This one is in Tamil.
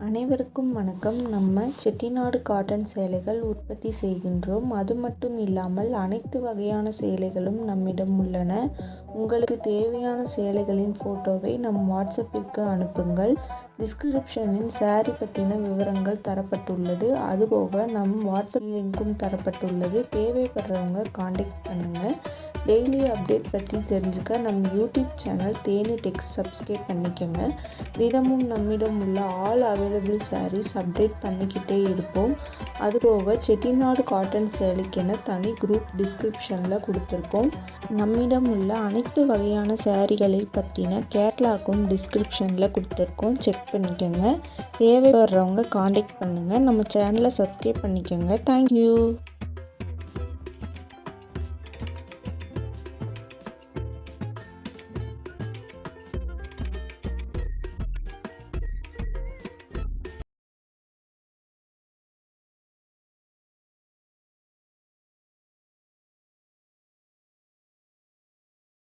அனைவருக்கும் வணக்கம். நம்ம செட்டிநாடு காட்டன் சேலைகள் உற்பத்தி செய்கின்றோம். அது மட்டும் இல்லாமல் அனைத்து வகையான சேலைகளும் நம்மிடம் உள்ளன. உங்களுக்கு தேவையான சேலைகளின் ஃபோட்டோவை நம் வாட்ஸ்அப்பிற்கு அனுப்புங்கள். டிஸ்கிரிப்ஷனில் சாரி பற்றின விவரங்கள் தரப்பட்டுள்ளது. அதுபோக நம் வாட்ஸ்அப் லிங்க்கும் தரப்பட்டுள்ளது. தேவைப்படுறவங்க காண்டாக்ட் பண்ணுங்கள். டெய்லி அப்டேட் பற்றி தெரிஞ்சுக்க நம்ம யூடியூப் சேனல் தேனி டெக்ஸ் சப்ஸ்கிரைப் பண்ணிக்கோங்க. தினமும் நம்மிடம் உள்ள ஆல் அவைலபிள் சாரீஸ் அப்டேட் பண்ணிக்கிட்டே இருப்போம். அதுபோக செட்டிநாடு காட்டன் சேலைக்கென தனி குரூப் டிஸ்கிரிப்ஷனில் கொடுத்துருக்கோம். நம்மிடம் உள்ள அனைத்து வகையான சாரீகளை பற்றின கேட்லாக்கும் டிஸ்கிரிப்ஷனில் கொடுத்துருக்கோம். செக் பண்ணிக்கோங்க. தேவைப்படுறவங்க காண்டாக்ட் பண்ணுங்கள். நம்ம சேனலை சப்ஸ்கிரைப் பண்ணிக்கோங்க. தேங்க்யூ.